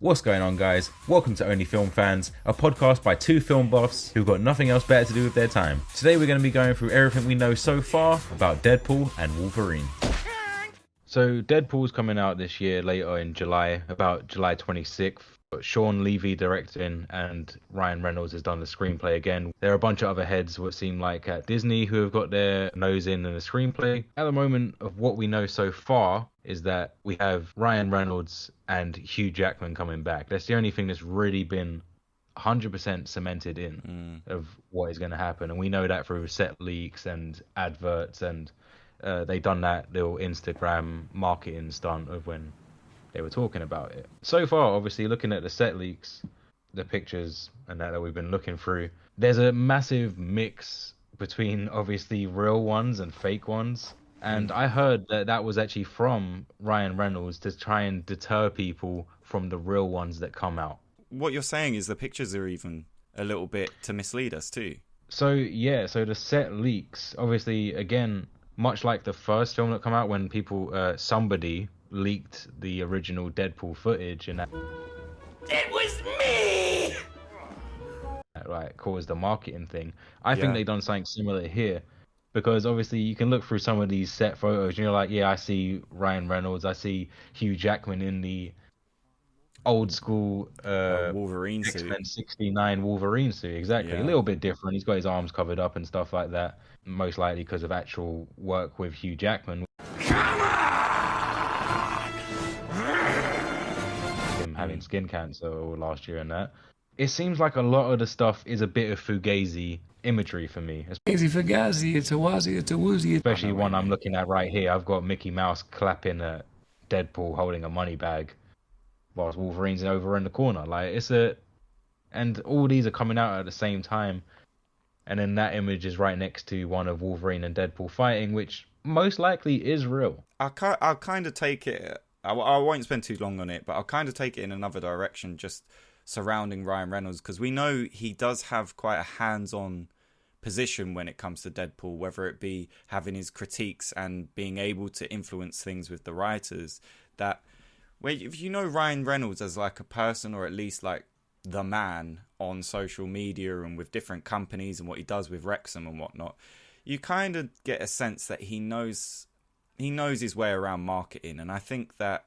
What's going on, guys? Welcome to Only Film Fans, a podcast by two film buffs who've got nothing else better to do with their time. Today we're going to be going through everything we know so far about Deadpool and Wolverine. So Deadpool's coming out this year later in July, about July 26th. Sean Levy directing and Ryan Reynolds has done the screenplay again. There are a bunch of other heads, what seem like at Disney, who have got their nose in the screenplay. At the moment of what we know so far is that we have Ryan Reynolds and Hugh Jackman coming back. That's the only thing that's really been 100% cemented in of what is going to happen. And we know that through set leaks and adverts, and they done that little Instagram marketing stunt of when they were talking about it. So far, obviously, looking at the set leaks, the pictures, and that we've been looking through, there's a massive mix between, obviously, real ones and fake ones. And I heard that that was actually from Ryan Reynolds to try and deter people from the real ones that come out. What you're saying is the pictures are even a little bit to mislead us too. So, yeah, so the set leaks, obviously, again, much like the first film that come out when people, somebody leaked the original Deadpool footage, and that it was me. That like caused the marketing thing. I think they done something similar here, because obviously you can look through some of these set photos and you're like, yeah, I see Ryan Reynolds, I see Hugh Jackman in the old school Wolverine X-Men suit. 69 Wolverine suit, exactly. A little bit different. He's got his arms covered up and stuff like that, most likely because of actual work with Hugh Jackman. Having skin cancer last year and that. It seems like a lot of the stuff is a bit of Fugazi imagery for me. Easy Fugazi, it's a wazi, it's a woozy. Especially one I'm looking at right here. I've got Mickey Mouse clapping at Deadpool holding a money bag whilst Wolverine's over in the corner. Like and all these are coming out at the same time. And then that image is right next to one of Wolverine and Deadpool fighting, which most likely is real. I'll kind of take it. I won't spend too long on it, but I'll kind of take it in another direction, just surrounding Ryan Reynolds, because we know he does have quite a hands-on position when it comes to Deadpool, whether it be having his critiques and being able to influence things with the writers. That, if you know Ryan Reynolds as like a person, or at least like the man on social media and with different companies and what he does with Wrexham and whatnot, you kind of get a sense that he knows his way around marketing. And I think that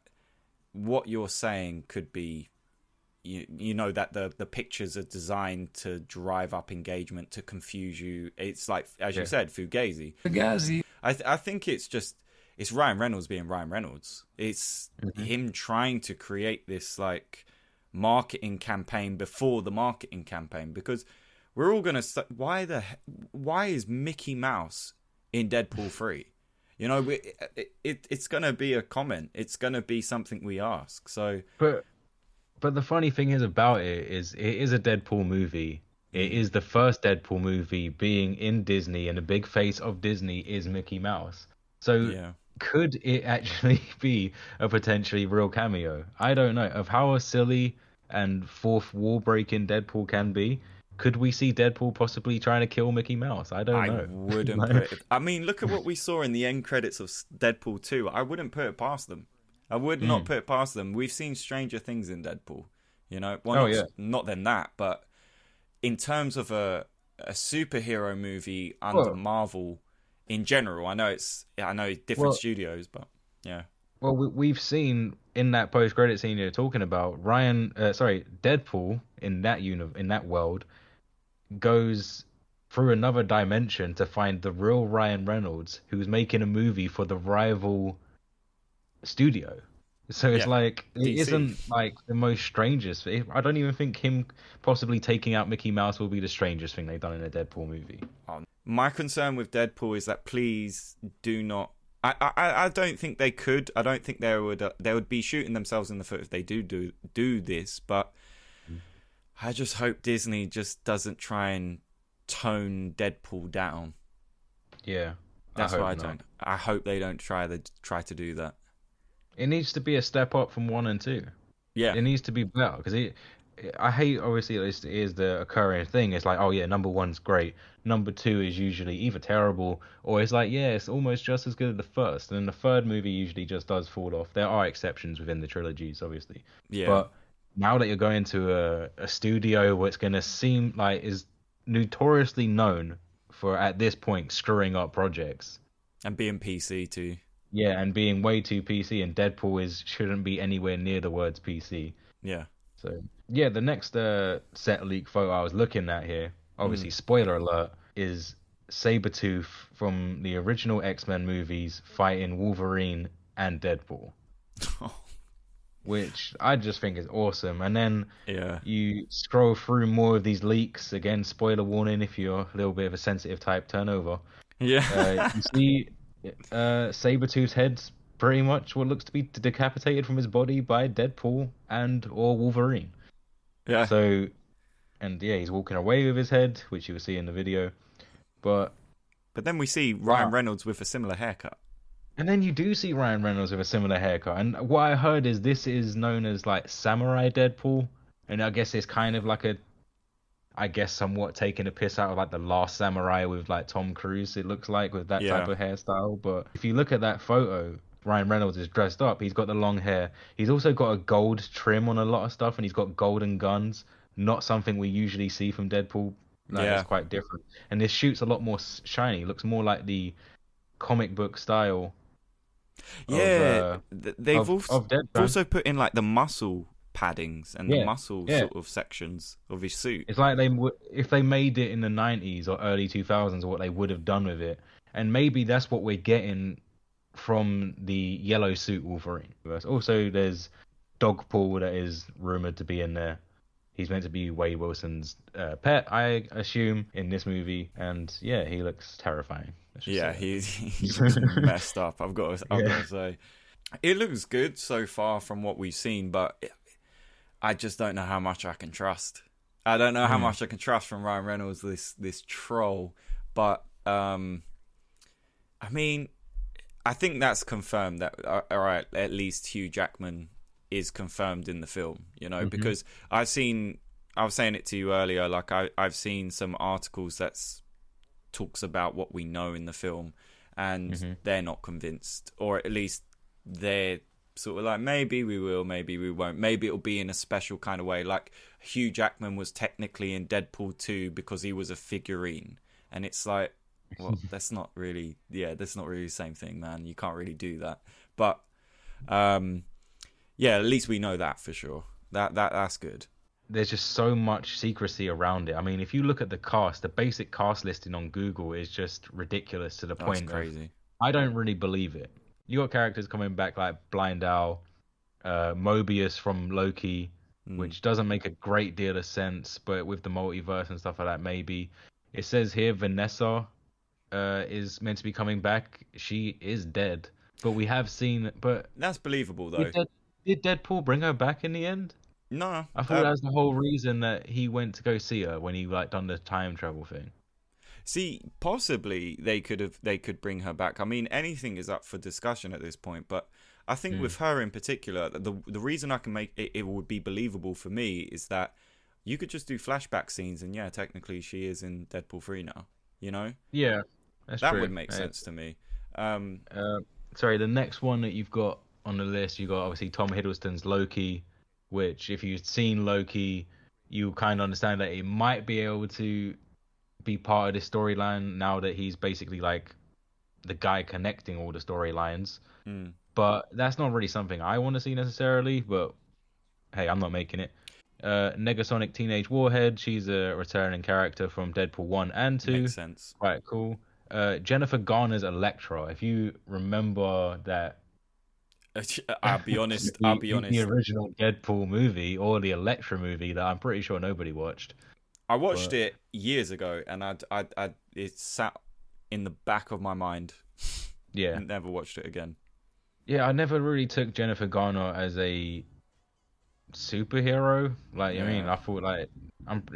what you're saying could be, you know, that the pictures are designed to drive up engagement, to confuse you. It's like, as you said, Fugazi. I think it's Ryan Reynolds being Ryan Reynolds. It's him trying to create this like marketing campaign before the marketing campaign, because we're all gonna why is Mickey Mouse in Deadpool 3? You know, it's going to be a comment. It's going to be something we ask. So, But the funny thing is about it is a Deadpool movie. It is the first Deadpool movie being in Disney, and the big face of Disney is Mickey Mouse. So could it actually be a potentially real cameo? I don't know. Of how silly and fourth wall breaking Deadpool can be, could we see Deadpool possibly trying to kill Mickey Mouse? I don't know. I wouldn't put it. I mean, look at what we saw in the end credits of Deadpool 2. I wouldn't put it past them. I would not put it past them. We've seen stranger things in Deadpool. You know, not than that, but in terms of a superhero movie under Marvel in general, I know different studios, but yeah. Well, we've seen in that post-credit scene you're talking about, Deadpool in that world goes through another dimension to find the real Ryan Reynolds, who's making a movie for the rival studio. So it's like, it isn't like the most strangest. I don't even think him possibly taking out Mickey Mouse will be the strangest thing they've done in a Deadpool movie. My concern with Deadpool is that please do not. I don't think they could. I don't think they would be shooting themselves in the foot if they do this. But I just hope Disney just doesn't try and tone Deadpool down. Yeah, that's why I don't. I hope they don't try to do that. It needs to be a step up from 1 and 2. Yeah, it needs to be better, because I hate, obviously, it is the occurring thing. It's like, oh yeah, number 1's great. Number 2 is usually either terrible, or it's like, yeah, it's almost just as good as the first. And then the third movie usually just does fall off. There are exceptions within the trilogies, obviously. Yeah. But now that you're going to a studio where it's going to seem like is notoriously known for, at this point, screwing up projects. And being PC too. Yeah, and being way too PC, and Deadpool shouldn't be anywhere near the words PC. Yeah. So, yeah, the next set leak photo I was looking at here, obviously, spoiler alert, is Sabretooth from the original X-Men movies fighting Wolverine and Deadpool. Which I just think is awesome. And then you scroll through more of these leaks. Again, spoiler warning if you're a little bit of a sensitive type, turn over. Yeah. You see Sabretooth's head's pretty much what looks to be decapitated from his body by Deadpool or Wolverine. Yeah. So, and yeah, he's walking away with his head, which you will see in the video. But then we see Ryan Reynolds with a similar haircut. And then you do see Ryan Reynolds with a similar haircut. And what I heard is this is known as like Samurai Deadpool. And I guess it's kind of like somewhat taking a piss out of like The Last Samurai with like Tom Cruise, it looks like, with that type of hairstyle. But if you look at that photo, Ryan Reynolds is dressed up. He's got the long hair. He's also got a gold trim on a lot of stuff, and he's got golden guns. Not something we usually see from Deadpool. It's quite different. And this shoot's a lot more shiny. It looks more like the comic book style. They've also put in like the muscle paddings and the muscle sort of sections of his suit. It's like if they made it in the 90s or early 2000s, what they would have done with it. And maybe that's what we're getting from the yellow suit Wolverine. Also, there's Dogpool that is rumored to be in there. He's meant to be Wade Wilson's pet, I assume, in this movie. And yeah, he looks terrifying. Yeah, he's messed up. I've got to say, it looks good so far from what we've seen, but I just don't know how much I can trust. I don't know how much I can trust from Ryan Reynolds, this troll. But I mean, I think that's confirmed that all right, at least Hugh Jackman is confirmed in the film. You know, because I was saying it to you earlier. Like I've seen some articles that's talks about what we know in the film, and they're not convinced, or at least they're sort of like, maybe we will, maybe we won't, maybe it'll be in a special kind of way. Like Hugh Jackman was technically in Deadpool 2 because he was a figurine, and it's like, well, that's not really the same thing, man. You can't really do that. But at least we know that for sure. That's good. There's just so much secrecy around it. I mean, if you look at the cast, the basic cast listing on Google is just ridiculous to the point crazy. I don't really believe it. You got characters coming back like Blind Owl, Mobius from Loki, which doesn't make a great deal of sense, but with the multiverse and stuff like that, maybe. It says here Vanessa is meant to be coming back. She is dead, but we have seen. But that's believable though. Did Deadpool bring her back in the end? No, I thought that was the whole reason that he went to go see her when he like done the time travel thing. See, possibly they could bring her back. I mean, anything is up for discussion at this point, but I think with her in particular, the reason I can make it would be believable for me is that you could just do flashback scenes, and yeah, technically she is in Deadpool 3 now. You know? Yeah, that's that true. Would make sense to me. Sorry, the next one that you've got on the list, you got obviously Tom Hiddleston's Loki, which if you've seen Loki, you kind of understand that it might be able to be part of this storyline now that he's basically like the guy connecting all the storylines. But that's not really something I want to see necessarily, but hey, I'm not making it. Negasonic Teenage Warhead, she's a returning character from Deadpool 1 and 2. Makes sense. Quite cool. Jennifer Garner's Elektra, if you remember that. I'll be honest. The original Deadpool movie or the Elektra movie that I'm pretty sure nobody watched. I watched it years ago, and it sat in the back of my mind. Yeah. Never watched it again. Yeah, I never really took Jennifer Garner as a superhero. Like, I mean, I thought like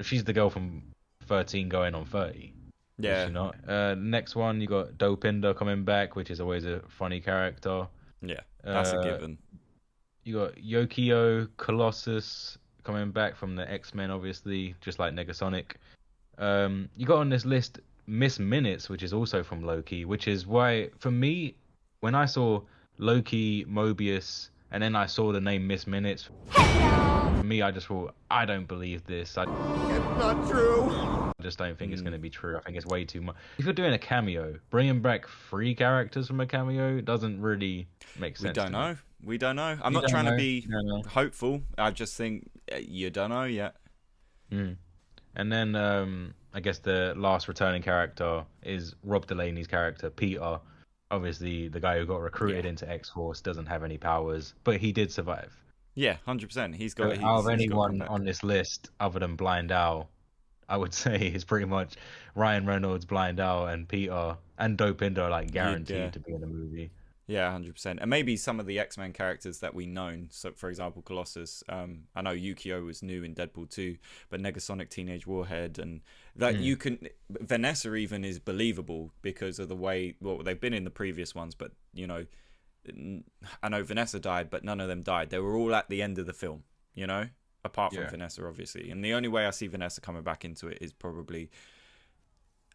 she's the girl from 13 going on 30. Yeah. Is she not? Next one, you got Dopinder coming back, which is always a funny character. Yeah, that's a given. You got Yokio Colossus coming back from the X-Men, obviously, just like Negasonic. You got on this list Miss Minutes, which is also from Loki, which is why, for me, when I saw Loki, Mobius, and then I saw the name Miss Minutes, for me, I just thought, I don't believe this. It's not true. I just don't think it's going to be true. I think it's way too much. If you're doing a cameo, bringing back 3 characters from a cameo doesn't really make sense. We don't know. I'm not trying to be hopeful. I just think you don't know yet. And then I guess the last returning character is Rob Delaney's character, Peter. Obviously, the guy who got recruited into X-Force doesn't have any powers, but he did survive. Yeah, 100%. He's got. Out of anyone on this list other than Blind Owl, I would say is pretty much Ryan Reynolds, Blind Owl, and Peter and Dopinder are like guaranteed to be in the movie. Yeah, 100%. And maybe some of the X-Men characters that we known. So, for example, Colossus. I know Yukio was new in Deadpool 2, but Negasonic Teenage Warhead and that you can. Vanessa even is believable because of the way. Well, they've been in the previous ones, but you know, I know Vanessa died, but none of them died. They were all at the end of the film. You know, apart from Vanessa, obviously. And the only way I see Vanessa coming back into it is probably.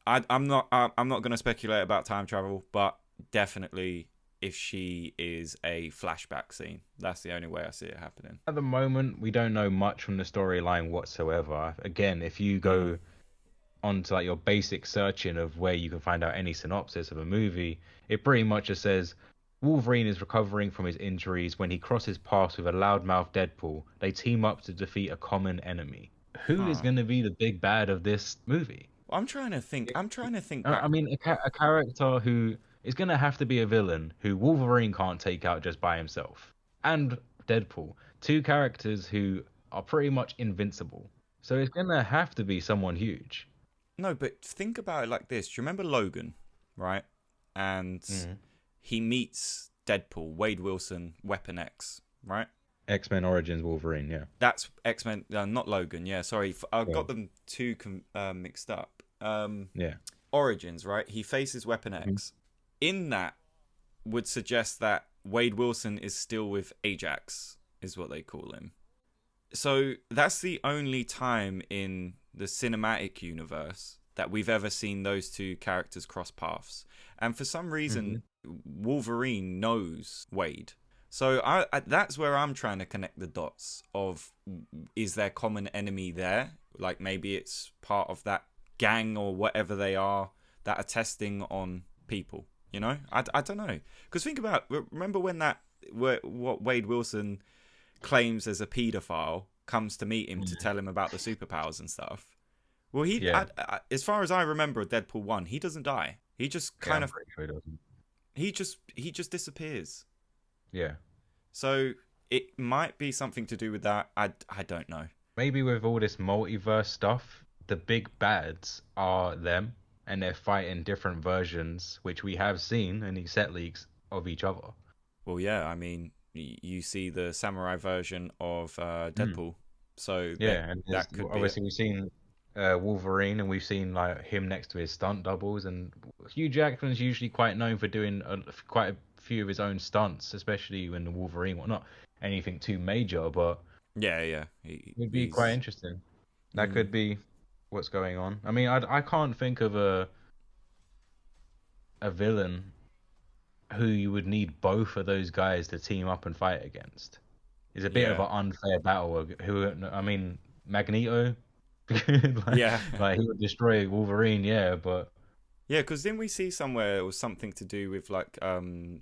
I'm not going to speculate about time travel, but definitely. If she is a flashback scene, that's the only way I see it happening. At the moment, we don't know much from the storyline whatsoever. Again, if you go onto like your basic searching of where you can find out any synopsis of a movie, it pretty much just says Wolverine is recovering from his injuries when he crosses paths with a loudmouth Deadpool. They team up to defeat a common enemy. Who is going to be the big bad of this movie? I'm trying to think. Back. I mean, a character who is going to have to be a villain who Wolverine can't take out just by himself. And Deadpool. 2 characters who are pretty much invincible. So it's going to have to be someone huge. No, but think about it like this. Do you remember Logan, right? And he meets Deadpool, Wade Wilson, Weapon X, right? X-Men Origins Wolverine, yeah. That's X-Men, not Logan, yeah. Sorry, I got them two mixed up. Origins, right? He faces Weapon X. In that would suggest that Wade Wilson is still with Ajax, is what they call him. So that's the only time in the cinematic universe that we've ever seen those 2 characters cross paths. And for some reason, Wolverine knows Wade. So I that's where I'm trying to connect the dots of, is there common enemy there? Like maybe it's part of that gang or whatever they are that are testing on people. You know, I don't know. Because remember when what Wade Wilson claims as a paedophile comes to meet him to tell him about the superpowers and stuff. Well, as far as I remember, Deadpool 1, he doesn't die. He just kind of, sure he just disappears. Yeah. So it might be something to do with that. I don't know. Maybe with all this multiverse stuff, the big bads are them. And they're fighting different versions, which we have seen in these set leaks of each other. Well, yeah, I mean, you see the samurai version of Deadpool, so yeah, that could obviously we've seen Wolverine, and we've seen like him next to his stunt doubles. And Hugh Jackman's usually quite known for doing quite a few of his own stunts, especially when the Wolverine, well, not anything too major, but yeah, it'd be quite interesting. That could be what's going on. I mean, I can't think of a villain who you would need both of those guys to team up and fight against. It's a bit of an unfair battle. Magneto, like he would destroy Wolverine, but because didn't we see somewhere it was something to do with like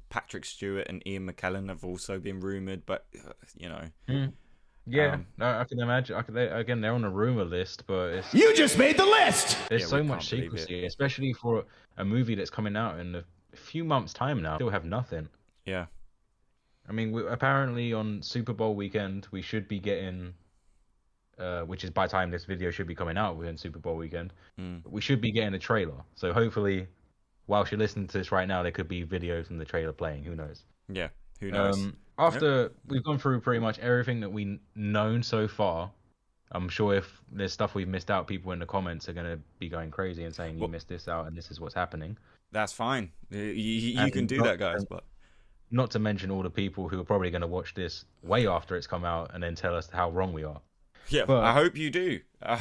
Patrick Stewart and Ian McKellen have also been rumored, but you know. Yeah, I can imagine. Again, they're on a rumor list, but you just made the list. There's so much secrecy, especially for a movie that's coming out in a few months' time now. Still have nothing. Yeah. I mean, apparently on Super Bowl weekend we should be getting, which is by the time this video should be coming out within Super Bowl weekend, we should be getting a trailer. So hopefully, whilst you're listening to this right now, there could be videos from the trailer playing. Who knows? Yeah. Who knows? After we've gone through pretty much everything that we've known so far, I'm sure if there's stuff we've missed out, people in the comments are going to be going crazy and saying you missed this out and this is what's happening. That's fine. You can do that, guys. But not to mention all the people who are probably going to watch this way after it's come out and then tell us how wrong we are. Yeah, but I hope you do. I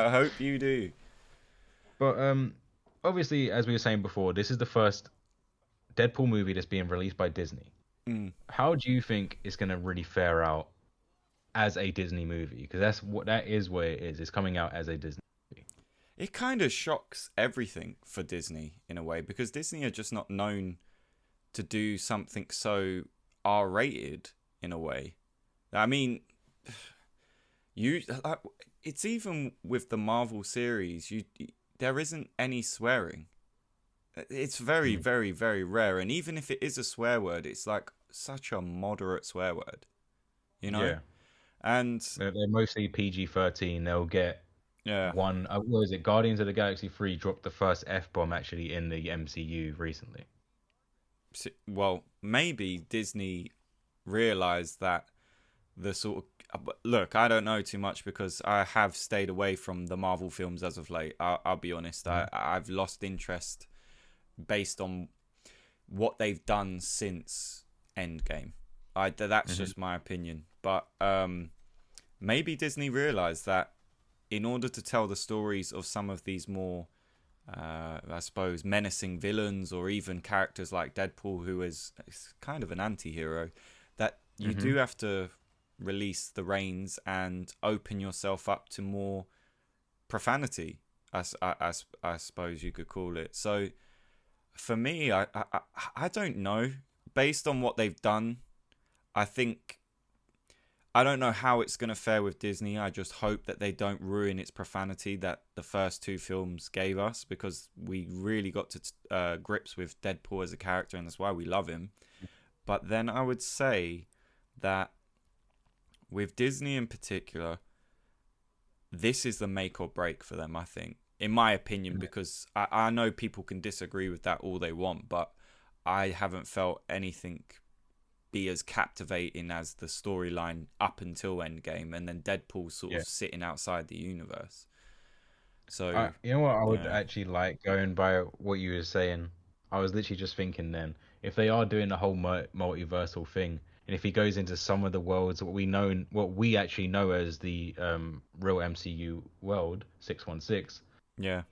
hope you do. But obviously, as we were saying before, this is the first Deadpool movie that's being released by Disney. How do you think it's going to really fare out as a Disney movie, because that is what it is. It's coming out as a Disney movie. It kind of shocks everything for Disney in a way, because Disney are just not known to do something so R-rated in a way. I mean, it's even with the Marvel series, there isn't any swearing. It's very, very, very rare. And even if it is a swear word, it's like such a moderate swear word, you know? Yeah. And they're mostly PG-13. They'll get one. What is it? Guardians of the Galaxy 3 dropped the first F-bomb actually in the MCU recently. Well, maybe Disney realized that the sort of... Look, I don't know too much because I have stayed away from the Marvel films as of late. I'll be honest. I've lost interest based on what they've done since Endgame. That's just my opinion. But maybe Disney realized that in order to tell the stories of some of these more, I suppose, menacing villains, or even characters like Deadpool, who is kind of an anti-hero, that you do have to release the reins and open yourself up to more profanity, I suppose you could call it. So for me, I don't know. Based on what they've done, I don't know how it's going to fare with Disney. I just hope that they don't ruin its profanity that the first two films gave us, because we really got to grips with Deadpool as a character, and that's why we love him. But then I would say that with Disney in particular, this is the make or break for them, I think, in my opinion, because I know people can disagree with that all they want, but I haven't felt anything be as captivating as the storyline up until Endgame, and then Deadpool sort of sitting outside the universe. So you know what I would actually like, going by what you were saying, I was literally just thinking then, if they are doing the whole multiversal thing, and if he goes into some of the worlds, what we actually know as the real MCU world, 616,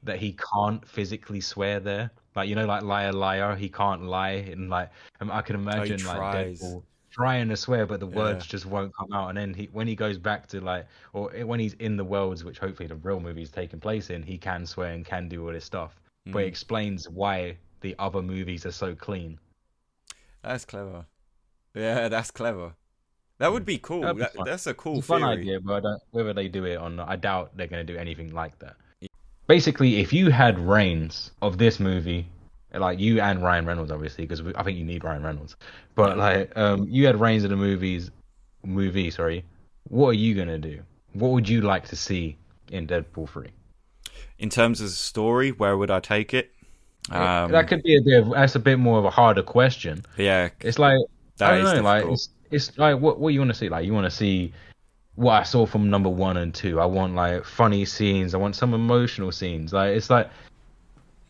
that he can't physically swear there. Like, you know, like liar, liar, he can't lie. And like, I can imagine like Deadpool trying to swear, but the words just won't come out. And then when he goes back to like, or when he's in the worlds, which hopefully the real movie is taking place in, he can swear and can do all this stuff. But it explains why the other movies are so clean. That's clever. Yeah, that's clever. That would be cool. That's a cool fun theory. idea, but whether they do it or not, I doubt they're going to do anything like that. Basically, if you had reigns of this movie, like you and Ryan Reynolds, obviously, because I think you need Ryan Reynolds, but like you had reigns of the movie, what are you going to do? What would you like to see in Deadpool 3? In terms of the story, where would I take it? That could be that's a bit more of a harder question. Yeah. It's like, I don't know, difficult. like it's like what you want to see. Like, you want to see what I saw from number 1 and 2. I want like funny scenes. I want some emotional scenes. Like, it's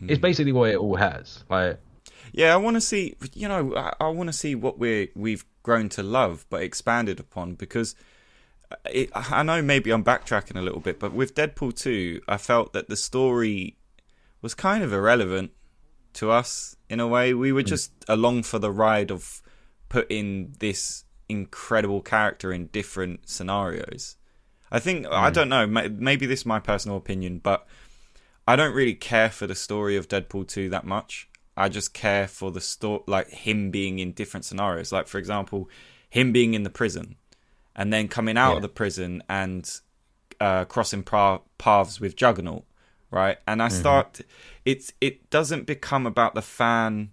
it's basically what it all has. Like, yeah, I want to see. You know, I want to see what we've grown to love, but expanded upon. Because I know maybe I'm backtracking a little bit, but with Deadpool 2, I felt that the story was kind of irrelevant to us in a way. We were just along for the ride of putting this incredible character in different scenarios. I think, I don't know, maybe this is my personal opinion, but I don't really care for the story of Deadpool 2 that much. I just care for the story, like him being in different scenarios. Like, for example, him being in the prison and then coming out of the prison and crossing paths with Juggernaut, right? And I start, it doesn't become about the fan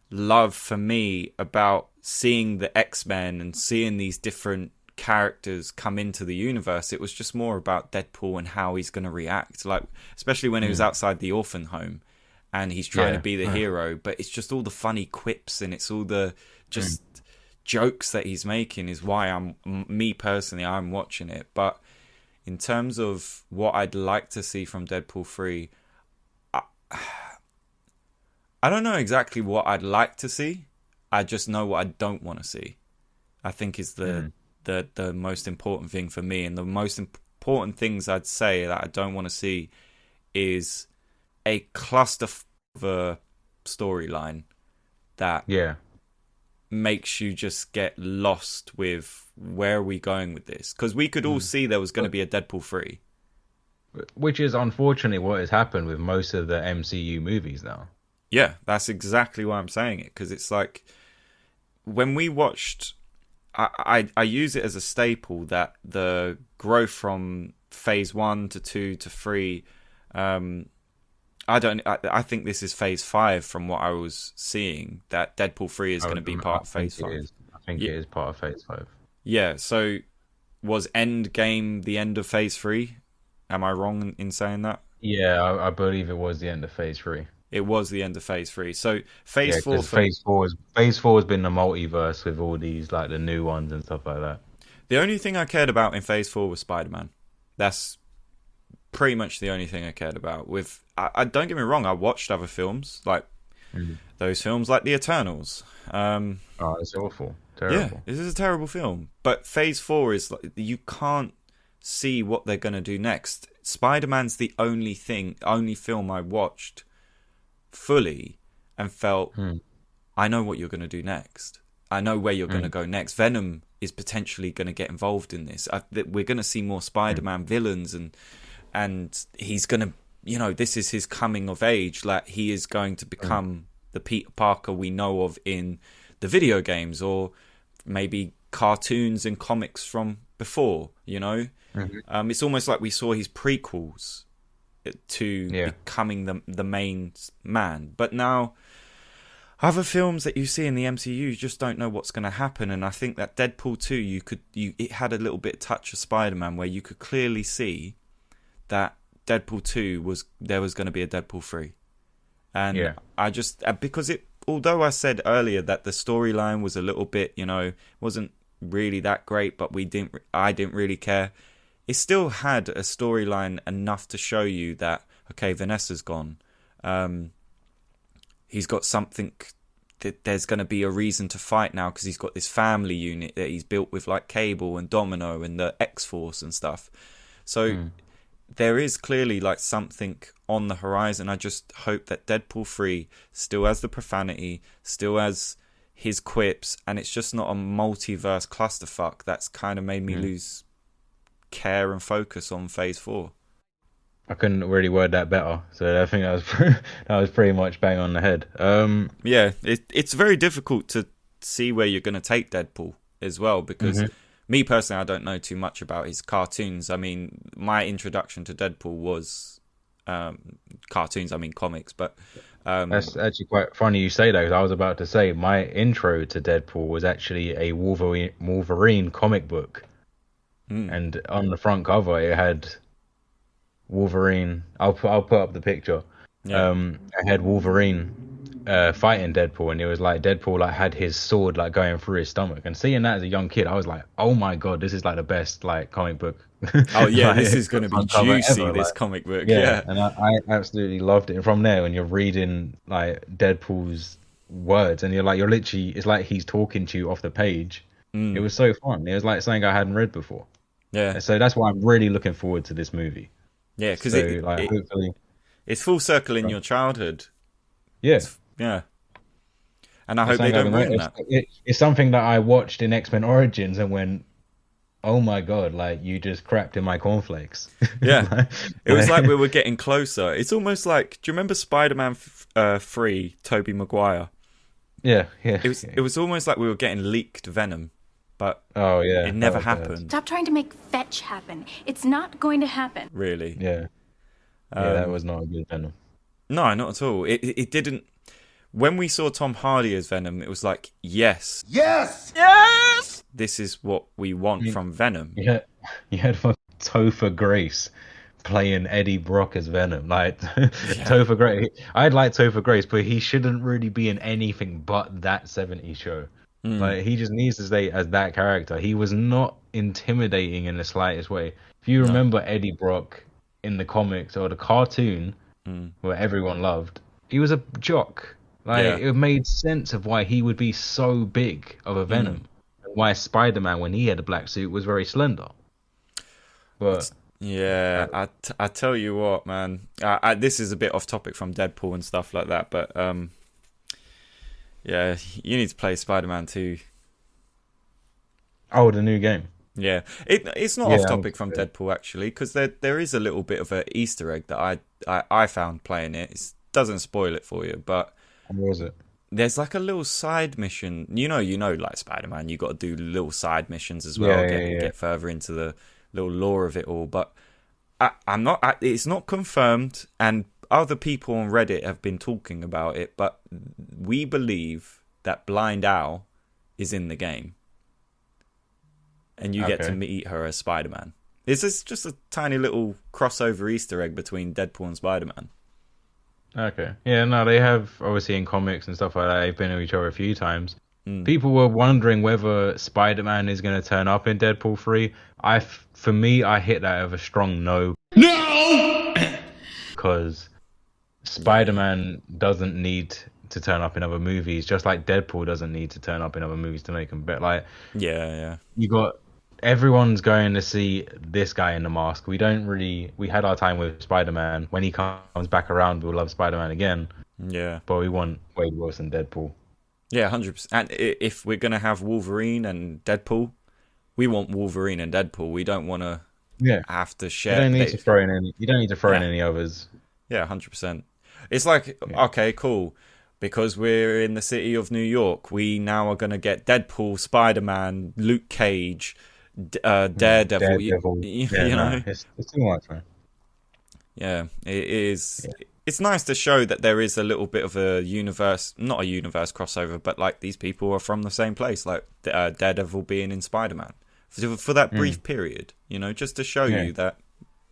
love for me about seeing the X-Men and seeing these different characters come into the universe. It was just more about Deadpool and how he's going to react, like especially when he was outside the orphan home and he's trying to be the hero, but it's just all the funny quips and it's all the just jokes that he's making is why I'm watching it. But in terms of what I'd like to see from Deadpool 3, I don't know exactly what I'd like to see. I just know what I don't want to see, I think, is the most important thing for me. And the most important things I'd say that I don't want to see is a cluster of a storyline that makes you just get lost with where are we going with this? Because we could all see there was going to be a Deadpool 3. Which is unfortunately what has happened with most of the MCU movies now. Yeah, that's exactly why I'm saying it. Because it's like, when we watched, I use it as a staple that the growth from phase 1 to 2 to 3, I think this is phase 5 from what I was seeing, that Deadpool 3 is going to be part of phase 5. I think it is part of phase 5. Yeah, so was Endgame the end of phase 3? Am I wrong in saying that? Yeah, I believe it was the end of phase 3. It was the end of phase 3. So phase 4... phase 4 has been the multiverse with all these, like, the new ones and stuff like that. The only thing I cared about in phase 4 was Spider-Man. That's pretty much the only thing I cared about. I don't get me wrong, I watched other films, like those films like The Eternals. It's awful. Terrible. Yeah, this is a terrible film. But phase 4 is like, you can't see what they're going to do next. Spider-Man's the only film I watched fully and felt, I know what you're going to do next. I know where you're going to go next. Venom is potentially going to get involved in this. We're going to see more Spider-Man villains, and he's going to, this is his coming of age. Like, he is going to become the Peter Parker we know of in the video games, or maybe cartoons and comics from before, It's almost like we saw his prequels to becoming the main man. But now, other films that you see in the MCU, you just don't know what's going to happen. And I think that Deadpool 2, it had a little bit touch of Spider-Man, where you could clearly see that Deadpool 2 there was going to be a Deadpool 3. And I just, because although I said earlier that the storyline was a little bit, wasn't really that great, but I didn't really care. It still had a storyline enough to show you that, okay, Vanessa's gone. He's got something, that there's going to be a reason to fight now, because he's got this family unit that he's built with, like Cable and Domino and the X-Force and stuff. So there is clearly like something on the horizon. I just hope that Deadpool 3 still has the profanity, still has his quips, and it's just not a multiverse clusterfuck that's kind of made me lose care and focus on phase 4. I couldn't really word that better, so I think that was pretty much bang on the head. Yeah, it's very difficult to see where you're going to take Deadpool as well, because me personally, I don't know too much about his cartoons. I mean, my introduction to Deadpool was cartoons, comics, but that's actually quite funny you say that, because I was about to say my intro to Deadpool was actually a Wolverine comic book. And on the front cover it had Wolverine. I'll put up the picture. I had Wolverine fighting Deadpool, and it was like Deadpool like had his sword like going through his stomach. And seeing that as a young kid, I was like, oh my god, this is like the best like comic book. Oh yeah, like, this is going to be juicy, ever, this like, comic book. And I absolutely loved it. And from there, when you're reading like Deadpool's words, and you're literally, it's like he's talking to you off the page. It was so fun. It was like something I hadn't read before. Yeah. So that's why I'm really looking forward to this movie. Yeah, because hopefully it's full circle in your childhood. Yeah. And I hope they don't ruin that. It's something that I watched in X-Men Origins and went, oh my god, like you just crapped in my cornflakes. Yeah. It was like we were getting closer. It's almost like, do you remember Spider-Man 3, Tobey Maguire? Yeah. It was almost like we were getting leaked Venom. But it never happened. Stop trying to make fetch happen. It's not going to happen. Really? Yeah. That was not a good Venom. No, not at all. It didn't. When we saw Tom Hardy as Venom, it was like, yes, this is what we want from Venom. Yeah, you had Topher Grace playing Eddie Brock as Venom. Like Topher Grace, I'd like Topher Grace, but he shouldn't really be in anything but that 70s show. Like he just needs to stay as that character. He was not intimidating in the slightest way. If you remember Eddie Brock in the comics or the cartoon, where everyone loved, he was a jock. Like it made sense of why he would be so big of a Venom, and why Spider-Man, when he had a black suit, was very slender. But yeah, I tell you what, man. This is a bit off topic from Deadpool and stuff like that, but Yeah, you need to play Spider-Man 2. Oh, the new game. Yeah, it's not off topic from Deadpool actually, because there is a little bit of an Easter egg that I found playing it. It doesn't spoil it for you, but What was it? there's like a little side mission. You know, like Spider-Man, you got to do little side missions as well. Get further into the little lore of it all. But it's not confirmed, and other people on Reddit have been talking about it. But we believe that Blind Owl is in the game, and you get to meet her as Spider-Man. It's just a tiny little crossover Easter egg between Deadpool and Spider-Man. Okay. Yeah, no, they have, obviously in comics and stuff like that, they've been with each other a few times. People were wondering whether Spider-Man is going to turn up in Deadpool 3. For me, I hit that with a strong no. No! Because Spider-Man doesn't need to turn up in other movies, just like Deadpool doesn't need to turn up in other movies to make them better. Like, yeah. You got... Everyone's going to see this guy in the mask. We had our time with Spider-Man. When he comes back around, we'll love Spider-Man again. Yeah. But we want Wade Wilson Deadpool. Yeah, 100%. And if we're going to have Wolverine and Deadpool, we want Wolverine and Deadpool. We don't want to have to share. You don't need to throw in any others. Yeah, 100%. It's like, okay, cool. Because we're in the city of New York, we now are going to get Deadpool, Spider-Man, Luke Cage, Daredevil. You know, it's too much, man. Yeah, it is. Yeah. It's nice to show that there is a little bit of a universe, not a universe crossover, but like these people are from the same place, like Daredevil being in Spider-Man for that brief period, you know, just to show you that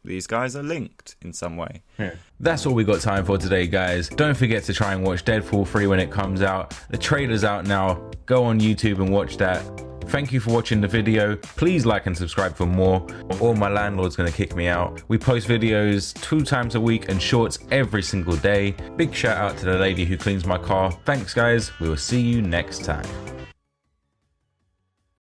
these guys are linked in some way. Yeah. That's all we got time for today, guys. Don't forget to try and watch Deadpool 3 when it comes out. The trailer's out now. Go on YouTube and watch that. Thank you for watching the video. Please like and subscribe for more, or my landlord's gonna kick me out. We post videos 2 times a week and shorts every single day. Big shout out to the lady who cleans my car. Thanks, guys. We will see you next time.